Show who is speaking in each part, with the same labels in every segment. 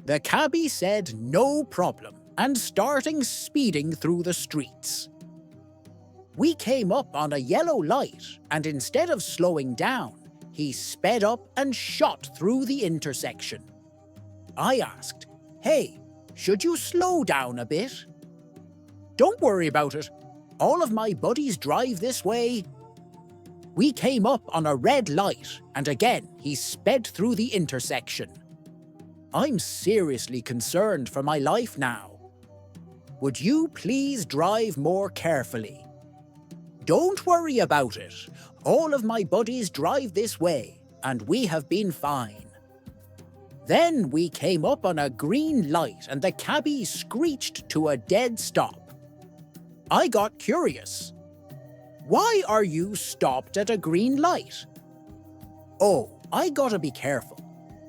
Speaker 1: The cabbie said no problem and starting speeding through the streets. We came up on a yellow light and instead of slowing down, he sped up and shot through the intersection. I asked, "Hey, should you slow down a bit?" "Don't worry about it. All of my buddies drive this way." We came up on a red light and again he sped through the intersection. I'm seriously concerned for my life now. Would you please drive more carefully? Don't worry about it. All of my buddies drive this way, and we have been fine. Then we came up on a green light and the cabbie screeched to a dead stop. I got curious. Why are you stopped at a green light? Oh, I gotta be careful,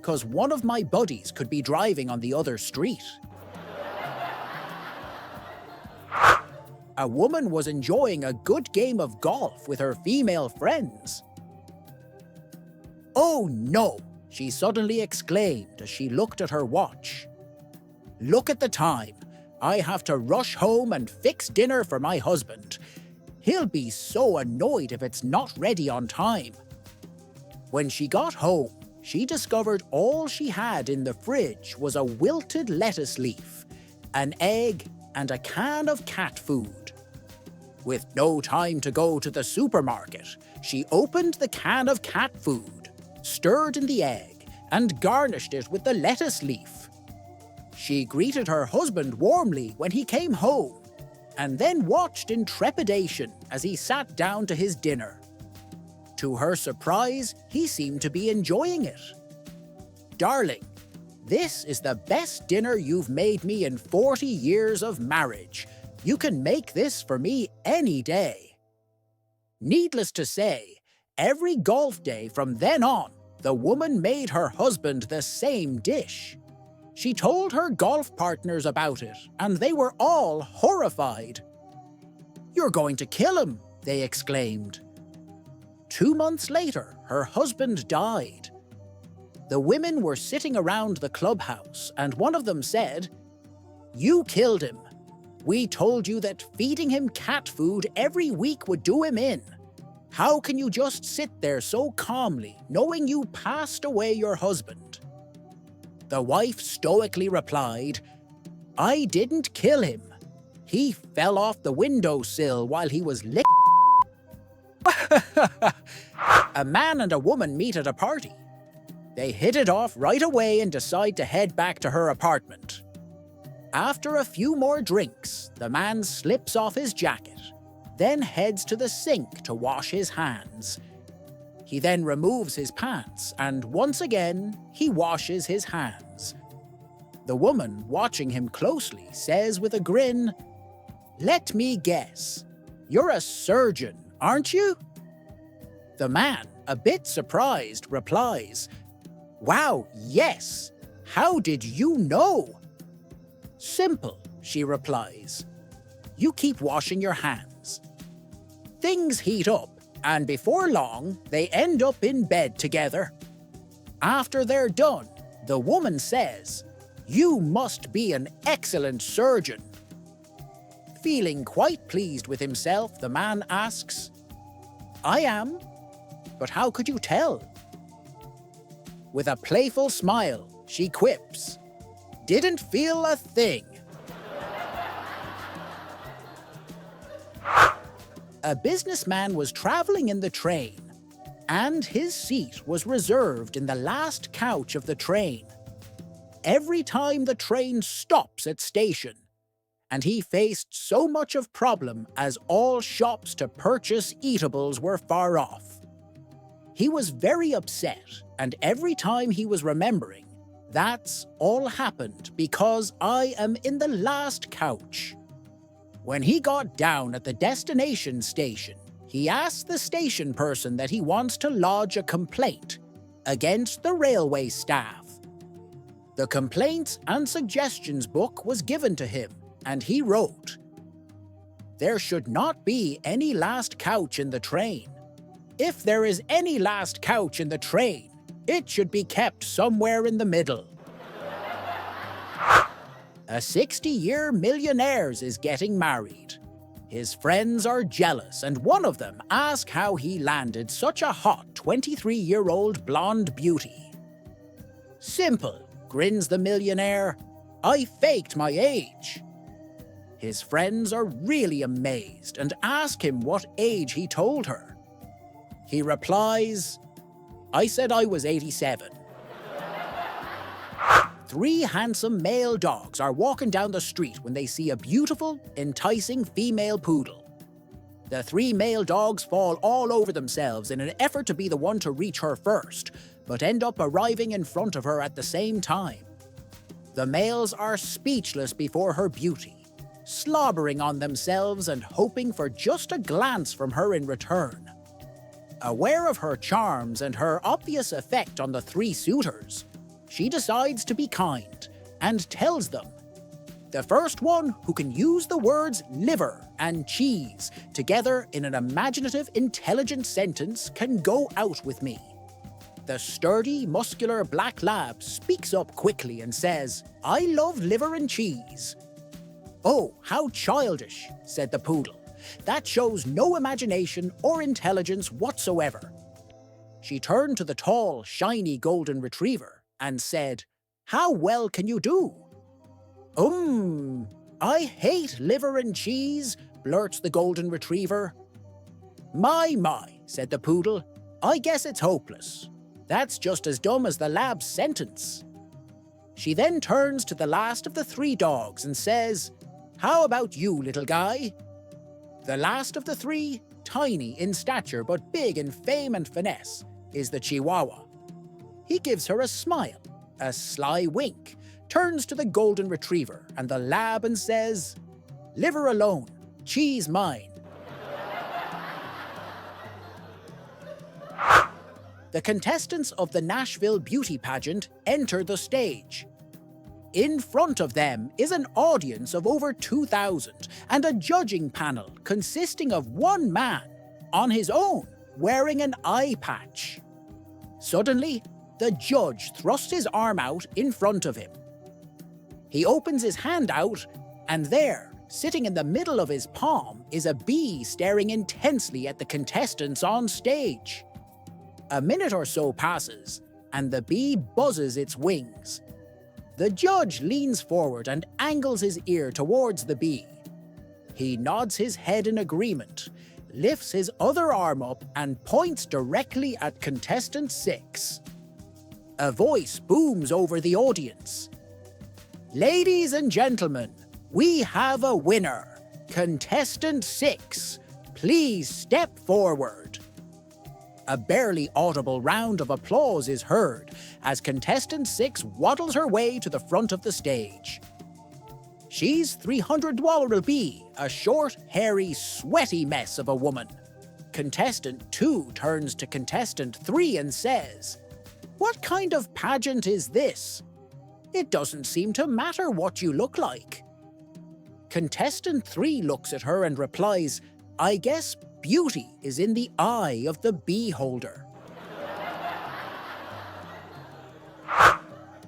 Speaker 1: 'cause one of my buddies could be driving on the other street. A woman was enjoying a good game of golf with her female friends. "Oh no!" she suddenly exclaimed as she looked at her watch. "Look at the time. I have to rush home and fix dinner for my husband. He'll be so annoyed if it's not ready on time." When she got home, she discovered all she had in the fridge was a wilted lettuce leaf, an egg, and a can of cat food. With no time to go to the supermarket, she opened the can of cat food, stirred in the egg, and garnished it with the lettuce leaf. She greeted her husband warmly when he came home, and then watched in trepidation as he sat down to his dinner. To her surprise, he seemed to be enjoying it. "Darling, this is the best dinner you've made me in 40 years of marriage. You can make this for me any day." Needless to say, every golf day from then on, the woman made her husband the same dish. She told her golf partners about it, and they were all horrified. "You're going to kill him," they exclaimed. 2 months later, her husband died. The women were sitting around the clubhouse, and one of them said, "You killed him. We told you that feeding him cat food every week would do him in. How can you just sit there so calmly, knowing you passed away your husband?" The wife stoically replied, "I didn't kill him. He fell off the windowsill while he was lick." A man and a woman meet at a party. They hit it off right away and decide to head back to her apartment. After a few more drinks, the man slips off his jacket, then heads to the sink to wash his hands. He then removes his pants, and once again, he washes his hands. The woman, watching him closely, says with a grin, "Let me guess, you're a surgeon, aren't you?" The man, a bit surprised, replies, "Wow, yes. How did you know?" "Simple," she replies. "You keep washing your hands." Things heat up, and before long, they end up in bed together. After they're done, the woman says, "You must be an excellent surgeon." Feeling quite pleased with himself, the man asks, "I am, but how could you tell?" With a playful smile, she quips, "Didn't feel a thing." A businessman was traveling in the train, and his seat was reserved in the last couch of the train. Every time the train stops at station, and he faced so much of problem as all shops to purchase eatables were far off. He was very upset, and every time he was remembering, "That's all happened because I am in the last couch." When he got down at the destination station, he asked the station person that he wants to lodge a complaint against the railway staff. The complaints and suggestions book was given to him, and he wrote, "There should not be any last couch in the train. If there is any last couch in the train, it should be kept somewhere in the middle." A 60-year millionaires is getting married. His friends are jealous, and one of them asks how he landed such a hot 23-year-old blonde beauty. Simple, grins the millionaire. I faked my age. His friends are really amazed and ask him what age he told her. He replies, I said I was 87. 3 handsome male dogs are walking down the street when they see a beautiful, enticing female poodle. The 3 male dogs fall all over themselves in an effort to be the one to reach her first, but end up arriving in front of her at the same time. The males are speechless before her beauty, slobbering on themselves and hoping for just a glance from her in return. Aware of her charms and her obvious effect on the 3 suitors, she decides to be kind and tells them, the first one who can use the words liver and cheese together in an imaginative, intelligent sentence can go out with me. The sturdy, muscular black lab speaks up quickly and says, I love liver and cheese. Oh, how childish, said the poodle. That shows no imagination or intelligence whatsoever. She turned to the tall, shiny golden retriever and said, how well can you do? I hate liver and cheese, blurts the golden retriever. My, said the poodle, I guess it's hopeless. That's just as dumb as the lab's sentence. She then turns to the last of the 3 dogs and says, how about you, little guy? The last of the 3, tiny in stature but big in fame and finesse, is the Chihuahua. He gives her a smile, a sly wink, turns to the golden retriever and the lab and says, liver alone, cheese mine. The contestants of the Nashville beauty pageant enter the stage. In front of them is an audience of over 2,000 and a judging panel consisting of one man, on his own, wearing an eye patch. Suddenly, the judge thrusts his arm out in front of him. He opens his hand out, and there, sitting in the middle of his palm, is a bee staring intensely at the contestants on stage. A minute or so passes, and the bee buzzes its wings. The judge leans forward and angles his ear towards the bee. He nods his head in agreement, lifts his other arm up and points directly at contestant 6. A voice booms over the audience. Ladies and gentlemen, we have a winner. Contestant 6, please step forward. A barely audible round of applause is heard as contestant 6 waddles her way to the front of the stage. She's $300 a short, hairy, sweaty mess of a woman. Contestant 2 turns to contestant 3 and says, what kind of pageant is this? It doesn't seem to matter what you look like. Contestant 3 looks at her and replies, I guess beauty is in the eye of the beholder.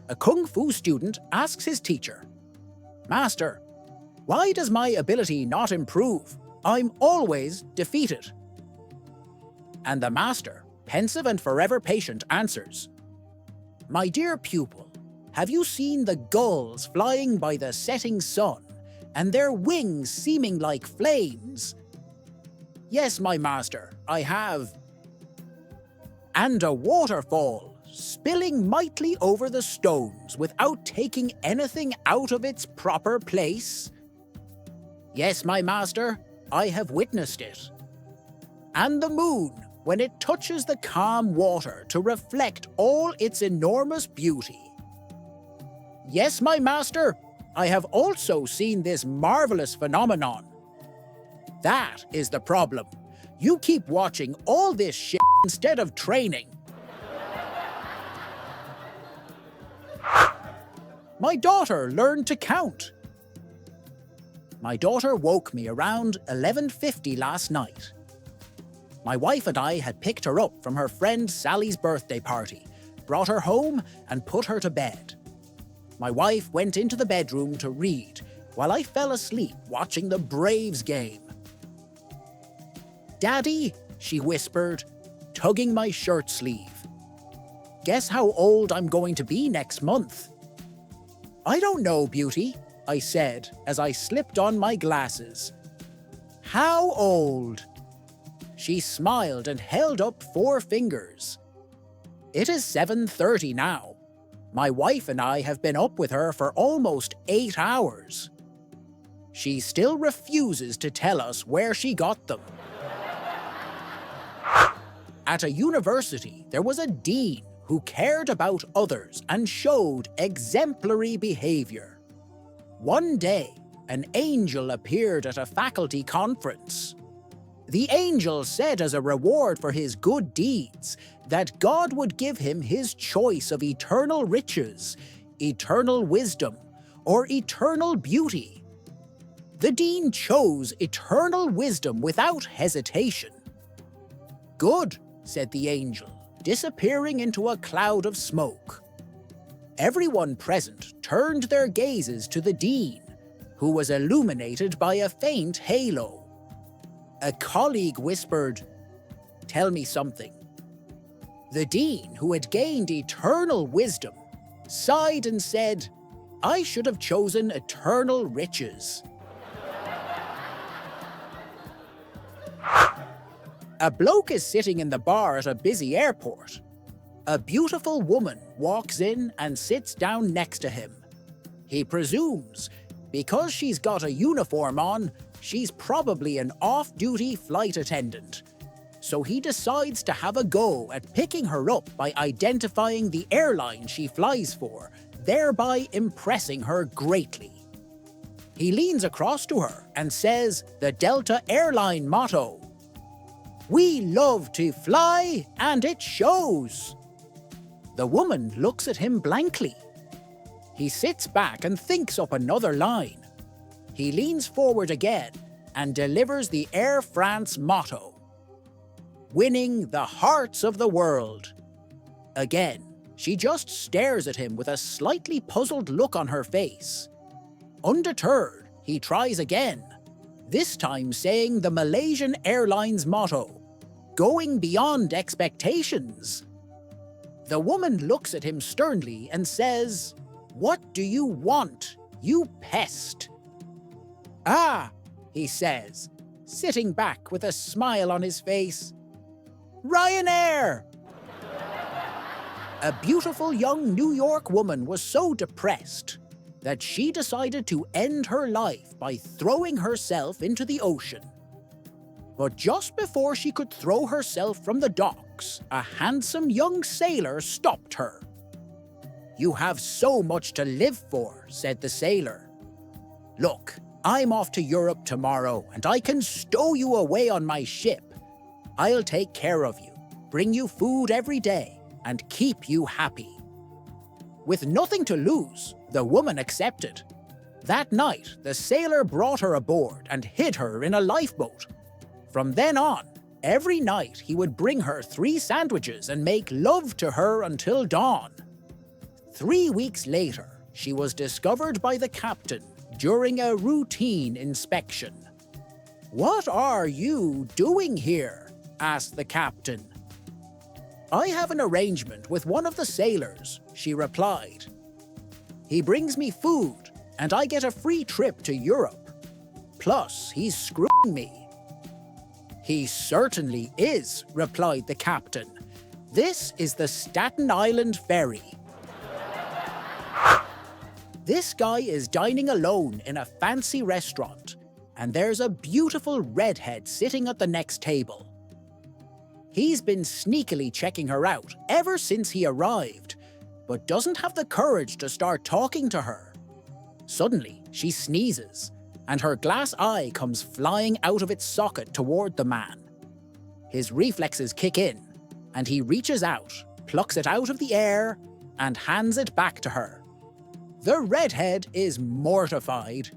Speaker 1: A kung fu student asks his teacher, Master, why does my ability not improve? I'm always defeated. And the master, pensive and forever patient, answers, my dear pupil, have you seen the gulls flying by the setting sun, and their wings seeming like flames? Yes, my master, I have. And a waterfall, spilling mightily over the stones without taking anything out of its proper place? Yes, my master, I have witnessed it. And the moon, when it touches the calm water to reflect all its enormous beauty. Yes, my master, I have also seen this marvelous phenomenon. That is the problem. You keep watching all this shit instead of training. My daughter learned to count. My daughter woke me around 11:50 last night. My wife and I had picked her up from her friend Sally's birthday party, brought her home and put her to bed. my wife went into the bedroom to read while I fell asleep watching the Braves game. "Daddy," she whispered, tugging my shirt sleeve. "Guess how old I'm going to be next month?" "I don't know, Beauty," I said as I slipped on my glasses. "How old?" She smiled and held up 4 fingers. "It is 7:30 now. My wife and I have been up with her for almost 8 hours. She still refuses to tell us where she got them." At a university, there was a dean who cared about others and showed exemplary behavior. One day, an angel appeared at a faculty conference. The angel said as a reward for his good deeds that God would give him his choice of eternal riches, eternal wisdom, or eternal beauty. The dean chose eternal wisdom without hesitation. "Good," said the angel, disappearing into a cloud of smoke. Everyone present turned their gazes to the dean, who was illuminated by a faint halo. A colleague whispered, "Tell me something." The dean, who had gained eternal wisdom, sighed and said, "I should have chosen eternal riches." A bloke is sitting in the bar at a busy airport. A beautiful woman walks in and sits down next to him. He presumes, because she's got a uniform on, she's probably an off-duty flight attendant. So he decides to have a go at picking her up by identifying the airline she flies for, thereby impressing her greatly. He leans across to her and says the Delta airline motto, "We love to fly, and it shows." The woman looks at him blankly. He sits back and thinks up another line. He leans forward again and delivers the Air France motto, "Winning the hearts of the world." Again, she just stares at him with a slightly puzzled look on her face. Undeterred, he tries again, this time saying the Malaysian Airlines motto, "Going beyond expectations." The woman looks at him sternly and says, "What do you want, you pest?" "Ah," he says, sitting back with a smile on his face, "Ryanair!" A beautiful young New York woman was so depressed that she decided to end her life by throwing herself into the ocean. But just before she could throw herself from the docks, a handsome young sailor stopped her. "You have so much to live for," said the sailor. "Look, I'm off to Europe tomorrow, and I can stow you away on my ship. I'll take care of you, bring you food every day, and keep you happy." With nothing to lose, the woman accepted. That night, the sailor brought her aboard and hid her in a lifeboat. From then on, every night he would bring her 3 sandwiches and make love to her until dawn. 3 weeks later, she was discovered by the captain during a routine inspection. "What are you doing here?" asked the captain. "I have an arrangement with one of the sailors," she replied. "He brings me food, and I get a free trip to Europe. Plus, he's screwing me." "He certainly is," replied the captain. "This is the Staten Island ferry." This guy is dining alone in a fancy restaurant, and there's a beautiful redhead sitting at the next table. He's been sneakily checking her out ever since he arrived, but doesn't have the courage to start talking to her. Suddenly, she sneezes, and her glass eye comes flying out of its socket toward the man. His reflexes kick in, and he reaches out, plucks it out of the air, and hands it back to her. The redhead is mortified.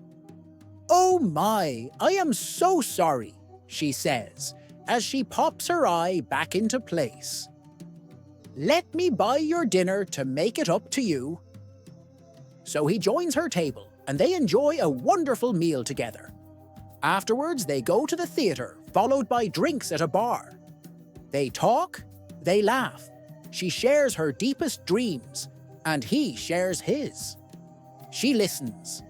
Speaker 1: "Oh my, I am so sorry," she says, as she pops her eye back into place. "Let me buy your dinner to make it up to you." So he joins her table and they enjoy a wonderful meal together. Afterwards, they go to the theatre, followed by drinks at a bar. They talk, they laugh. She shares her deepest dreams, and he shares his. She listens.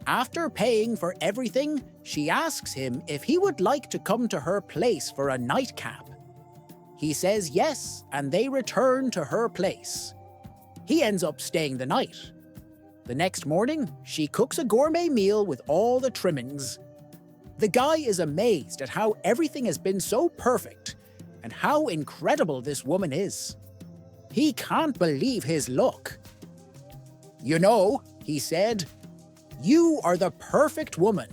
Speaker 1: After paying for everything, she asks him if he would like to come to her place for a nightcap. He says yes, and they return to her place. He ends up staying the night. The next morning, she cooks a gourmet meal with all the trimmings. The guy is amazed at how everything has been so perfect and how incredible this woman is. He can't believe his luck. "You know," he said, "you are the perfect woman.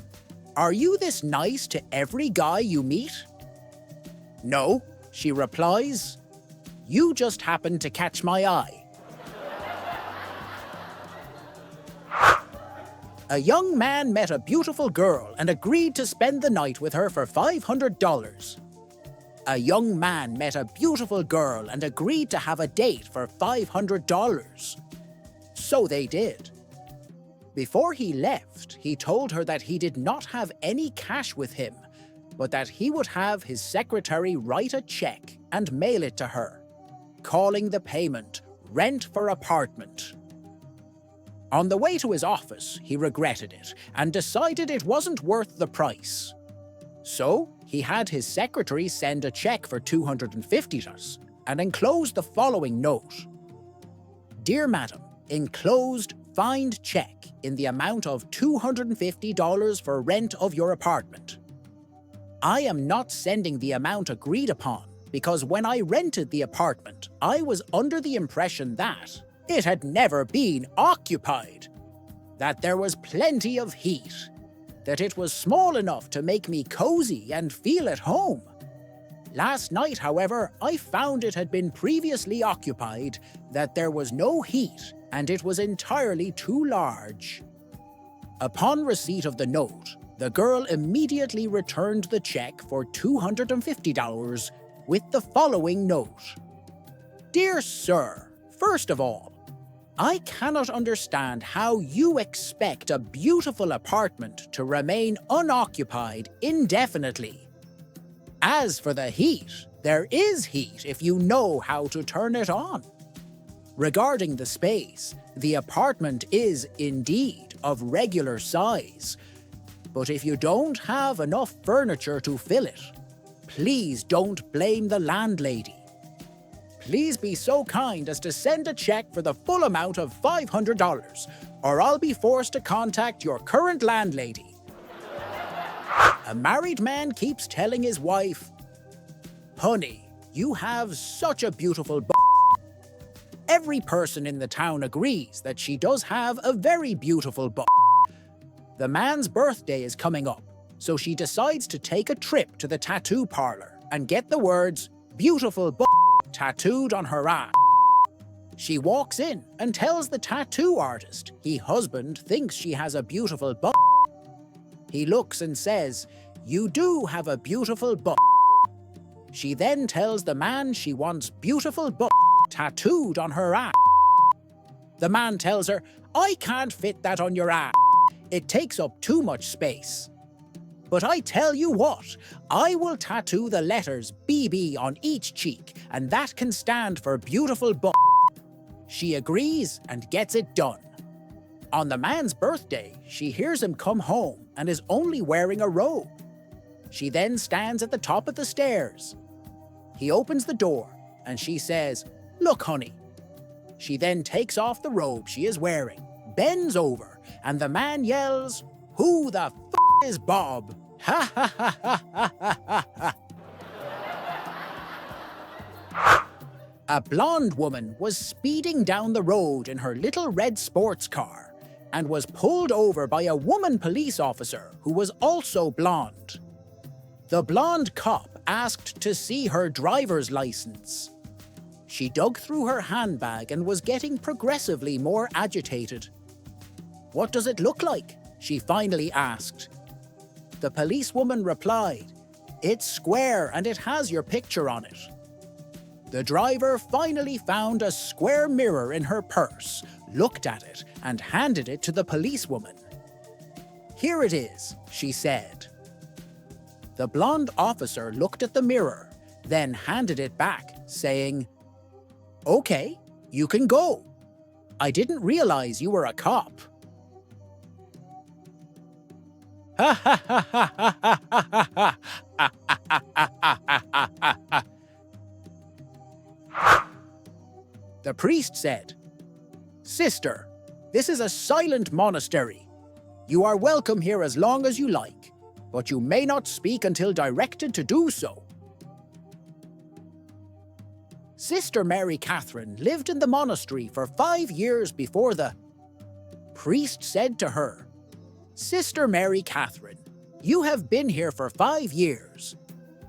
Speaker 1: Are you this nice to every guy you meet?" "No," she replies. "You just happened to catch my eye." A young man met a beautiful girl and agreed to spend the night with her for $500. A young man met a beautiful girl and agreed to have a date for $500. So they did. Before he left, he told her that he did not have any cash with him, but that he would have his secretary write a check and mail it to her, calling the payment rent for apartment. On the way to his office, he regretted it and decided it wasn't worth the price. So he had his secretary send a check for $250 and enclosed the following note. "Dear Madam, enclosed find check in the amount of $250 for rent of your apartment. I am not sending the amount agreed upon because when I rented the apartment, I was under the impression that it had never been occupied, that there was plenty of heat, that it was small enough to make me cozy and feel at home. Last night, however, I found it had been previously occupied, that there was no heat, and it was entirely too large." Upon receipt of the note, the girl immediately returned the check for $250 with the following note. "Dear Sir, first of all, I cannot understand how you expect a beautiful apartment to remain unoccupied indefinitely. As for the heat, there is heat if you know how to turn it on. Regarding the space, the apartment is indeed of regular size, but if you don't have enough furniture to fill it, please don't blame the landlady. Please be so kind as to send a check for the full amount of $500, or I'll be forced to contact your current landlady." A married man keeps telling his wife, "Honey, you have such a beautiful Every person in the town agrees that she does have a very beautiful The man's birthday is coming up, so she decides to take a trip to the tattoo parlor and get the words "beautiful tattooed on her ass." She walks in and tells the tattoo artist her husband thinks she has a beautiful He looks and says, "You do have a beautiful She then tells the man she wants beautiful tattooed on her ass. The man tells her, "I can't fit that on your ass. It takes up too much space. But I tell you what, I will tattoo the letters BB on each cheek, and that can stand for beautiful She agrees and gets it done. On the man's birthday, she hears him come home and is only wearing a robe. She then stands at the top of the stairs. He opens the door and she says, "Look, honey." She then takes off the robe she is wearing, bends over, and the man yells, "Who the is Bob?" Ha ha ha ha ha ha ha. A blonde woman was speeding down the road in her little red sports car and was pulled over by a woman police officer who was also blonde. The blonde cop asked to see her driver's license. She dug through her handbag and was getting progressively more agitated. "What does it look like?" she finally asked. The policewoman replied, "It's square and it has your picture on it." The driver finally found a square mirror in her purse, looked at it, and handed it to the policewoman. "Here it is," she said. The blonde officer looked at the mirror, then handed it back, saying, "Okay, you can go. I didn't realize you were a cop." Ha ha ha ha ha ha ha ha. The priest said, "Sister, this is a silent monastery. You are welcome here as long as you like, but you may not speak until directed to do so." Sister Mary Catherine lived in the monastery for 5 years before the priest said to her, "Sister Mary Catherine, you have been here for 5 years.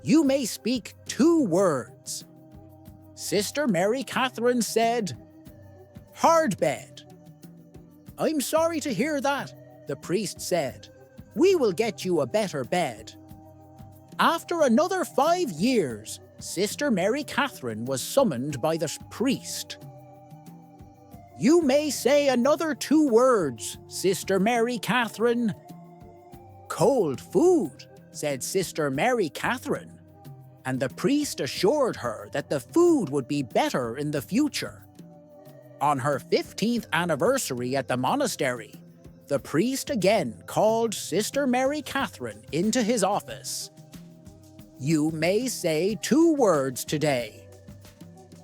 Speaker 1: You may speak 2 words." Sister Mary Catherine said, "Hard bed." "I'm sorry to hear that," the priest said. "We will get you a better bed." After another 5 years, Sister Mary Catherine was summoned by the priest. "You may say another 2 words, Sister Mary Catherine." "Cold food," said Sister Mary Catherine, and the priest assured her that the food would be better in the future. On her 15th anniversary at the monastery, the priest again called Sister Mary Catherine into his office. "You may say 2 words today."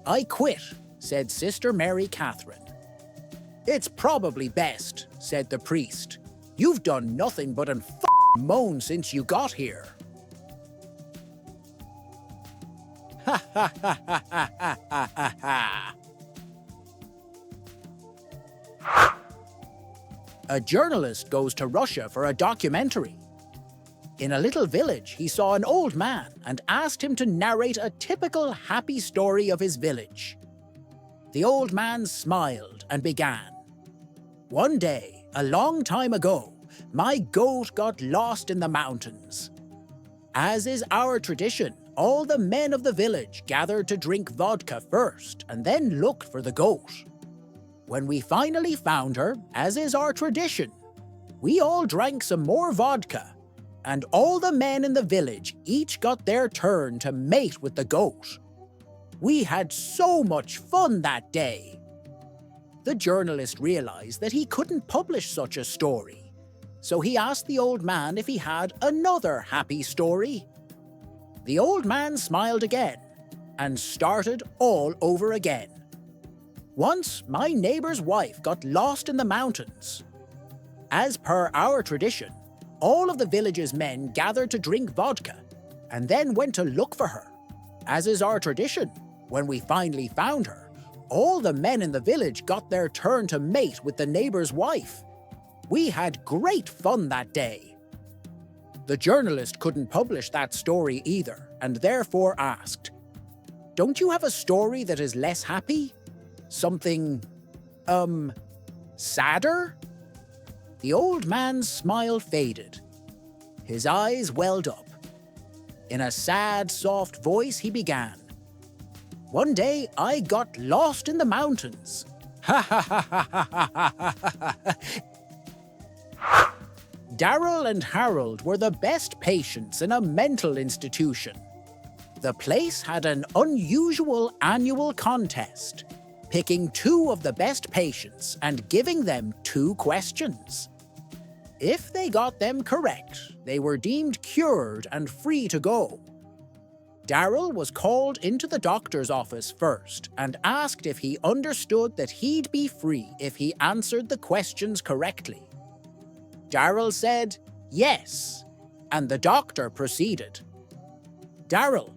Speaker 1: "I quit," said Sister Mary Catherine. "It's probably best," said the priest. "You've done nothing but moan since you got here." Ha ha ha ha ha ha ha ha. A journalist goes to Russia for a documentary. In a little village, he saw an old man and asked him to narrate a typical happy story of his village. The old man smiled and began. "One day, a long time ago, my goat got lost in the mountains. As is our tradition, all the men of the village gathered to drink vodka first and then looked for the goat. When we finally found her, as is our tradition, we all drank some more vodka, and all the men in the village each got their turn to mate with the goat. We had so much fun that day." The journalist realized that he couldn't publish such a story, so he asked the old man if he had another happy story. The old man smiled again and started all over again. "Once, my neighbor's wife got lost in the mountains. As per our tradition, all of the village's men gathered to drink vodka and then went to look for her. As is our tradition, when we finally found her, all the men in the village got their turn to mate with the neighbor's wife. We had great fun that day." The journalist couldn't publish that story either, and therefore asked, "Don't you have a story that is less happy? Something, sadder?" The old man's smile faded. His eyes welled up. In a sad, soft voice, he began. "One day, I got lost in the mountains. Ha ha ha ha ha ha ha ha. Daryl and Harold were the best patients in a mental institution. The place had an unusual annual contest, picking 2 of the best patients and giving them 2 questions. If they got them correct, they were deemed cured and free to go. Daryl was called into the doctor's office first and asked if he understood that he'd be free if he answered the questions correctly. Daryl said yes, and the doctor proceeded. "Daryl,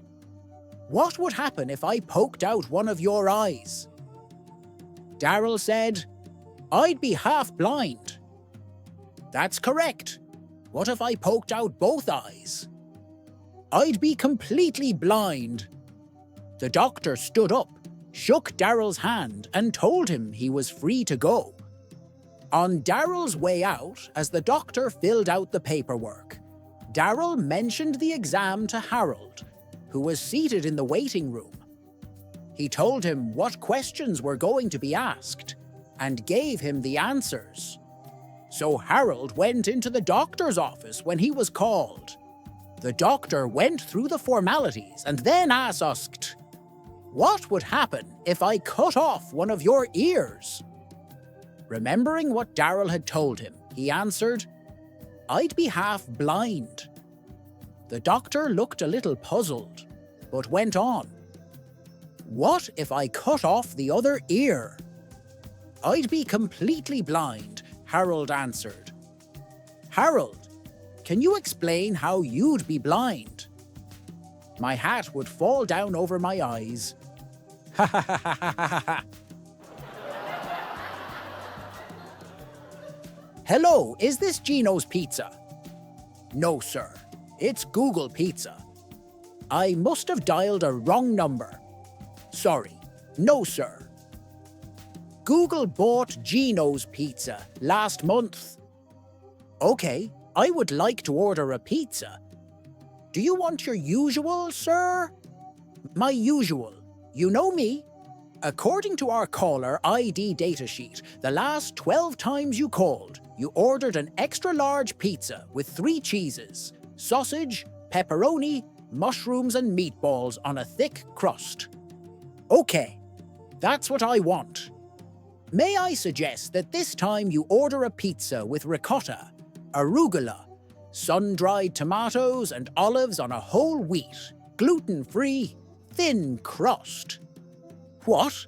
Speaker 1: what would happen if I poked out one of your eyes?" Daryl said, "I'd be half blind." "That's correct. What if I poked out both eyes?" "I'd be completely blind." The doctor stood up, shook Daryl's hand, and told him he was free to go. On Daryl's way out, as the doctor filled out the paperwork, Daryl mentioned the exam to Harold, who was seated in the waiting room. He told him what questions were going to be asked, and gave him the answers. So Harold went into the doctor's office when he was called. The doctor went through the formalities and then asked, "What would happen if I cut off one of your ears?" Remembering what Daryl had told him, he answered, "I'd be half blind." The doctor looked a little puzzled, but went on. "What if I cut off the other ear?" "I'd be completely blind," Harold answered. "Harold, can you explain how you'd be blind?" "My hat would fall down over my eyes." Ha ha ha ha ha ha ha. "Hello, is this Gino's Pizza?" "No, sir. It's Google Pizza." "I must have dialed a wrong number." "Sorry. No, sir. Google bought Gino's Pizza last month." "Okay, I would like to order a pizza." "Do you want your usual, sir?" "My usual. You know me. According to our caller ID datasheet, the last 12 times you called, you ordered an extra large pizza with 3 cheeses, sausage, pepperoni, mushrooms and meatballs on a thick crust." "Okay, that's what I want. May I suggest that this time you order a pizza with ricotta, arugula, sun-dried tomatoes and olives on a whole wheat, gluten-free, thin crust." "What?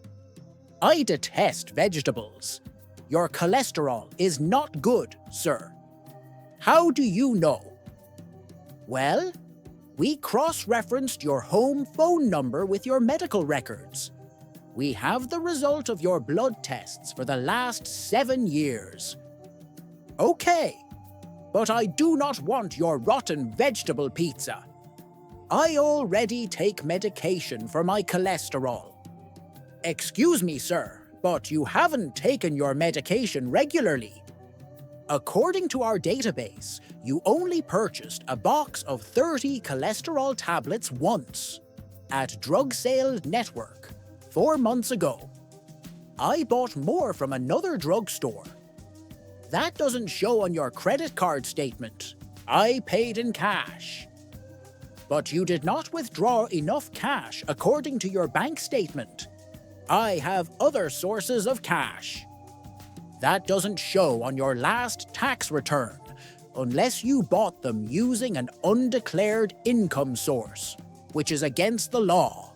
Speaker 1: I detest vegetables. Your cholesterol is not good, sir." "How do you know?" "Well, we cross-referenced your home phone number with your medical records. We have the result of your blood tests for the last 7 years." "Okay, but I do not want your rotten vegetable pizza. I already take medication for my cholesterol." "Excuse me, sir, but you haven't taken your medication regularly. According to our database, you only purchased a box of 30 cholesterol tablets once at Drug Sale Network 4 months ago. I bought more from another drugstore. That doesn't show on your credit card statement. I paid in cash. But you did not withdraw enough cash according to your bank statement. I have other sources of cash. That doesn't show on your last tax return unless you bought them using an undeclared income source, which is against the law."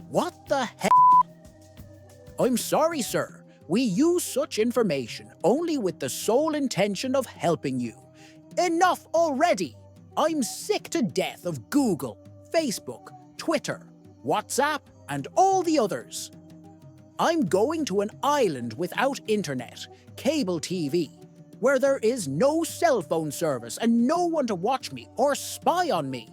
Speaker 1: "What the hell?" "I'm sorry, sir. We use such information only with the sole intention of helping you. Enough already! I'm sick to death of Google, Facebook, Twitter, WhatsApp, and all the others. I'm going to an island without internet, cable TV, where there is no cell phone service and no one to watch me or spy on me."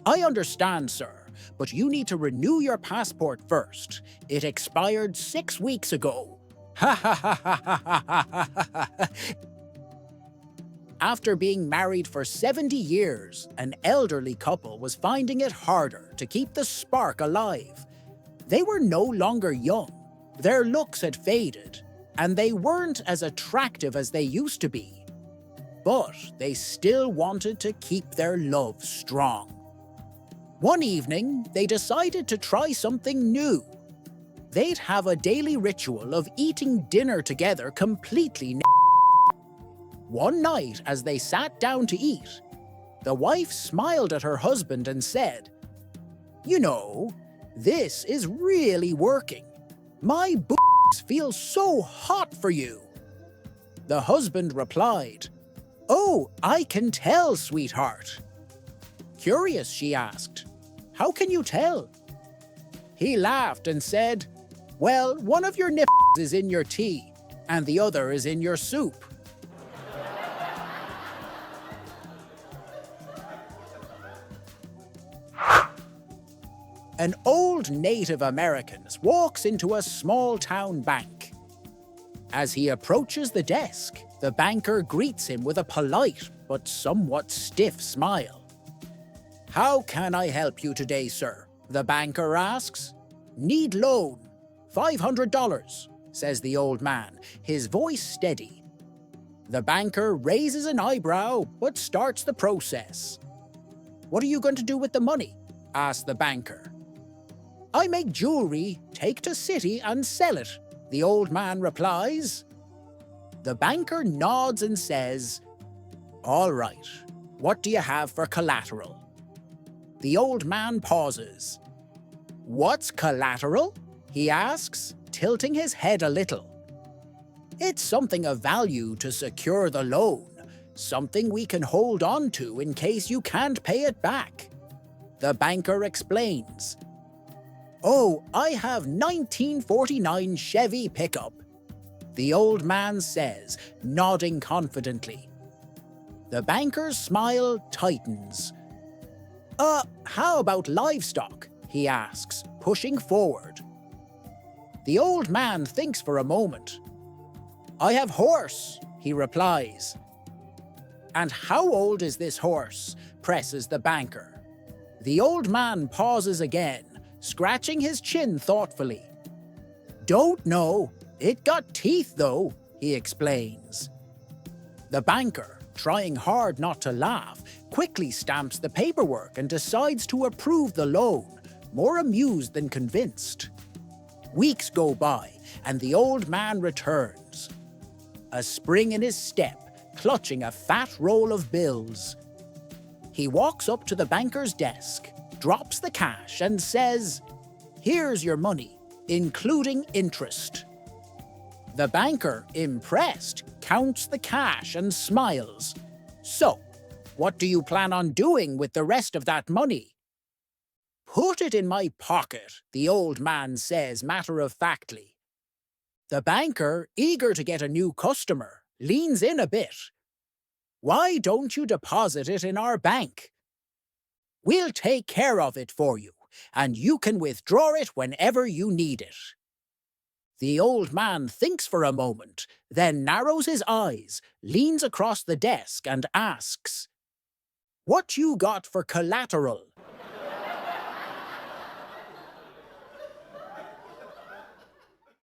Speaker 1: "I understand, sir, but you need to renew your passport first. It expired 6 weeks ago." Ha ha ha ha ha ha ha ha. After being married for 70 years, an elderly couple was finding it harder to keep the spark alive. They were no longer young, their looks had faded, and they weren't as attractive as they used to be. But they still wanted to keep their love strong. One evening, they decided to try something new. They'd have a daily ritual of eating dinner together completely naked. One night, as they sat down to eat, the wife smiled at her husband and said, "You know, this is really working. My boobs feel so hot for you." The husband replied, "Oh, I can tell, sweetheart." Curious, she asked, "How can you tell?" He laughed and said, "Well, one of your nipples is in your tea, and the other is in your soup." An old Native American walks into a small-town bank. As he approaches the desk, the banker greets him with a polite but somewhat stiff smile. "How can I help you today, sir?" the banker asks. "Need loan. $500, says the old man, his voice steady. The banker raises an eyebrow but starts the process. What are you going to do with the money? Asks the banker. I make jewelry, take to city and sell it, the old man replies. The banker nods and says, All right, what do you have for collateral? The old man pauses. What's collateral? He asks, tilting his head a little. It's something of value to secure the loan, something we can hold on to in case you can't pay it back. The banker explains. Oh, I have 1949 Chevy pickup, the old man says, nodding confidently. The banker's smile tightens. How about livestock? He asks, pushing forward. The old man thinks for a moment. I have horse, he replies. And how old is this horse? Presses the banker. The old man pauses again, scratching his chin thoughtfully. Don't know. It got teeth though, he explains. The banker, trying hard not to laugh, quickly stamps the paperwork and decides to approve the loan, more amused than convinced. Weeks go by, and the old man returns. A spring in his step, clutching a fat roll of bills. He walks up to the banker's desk, drops the cash and says, Here's your money, including interest. The banker, impressed, counts the cash and smiles. So, what do you plan on doing with the rest of that money? Put it in my pocket, the old man says matter-of-factly. The banker, eager to get a new customer, leans in a bit. Why don't you deposit it in our bank? We'll take care of it for you, and you can withdraw it whenever you need it. The old man thinks for a moment, then narrows his eyes, leans across the desk and asks, What you got for collateral?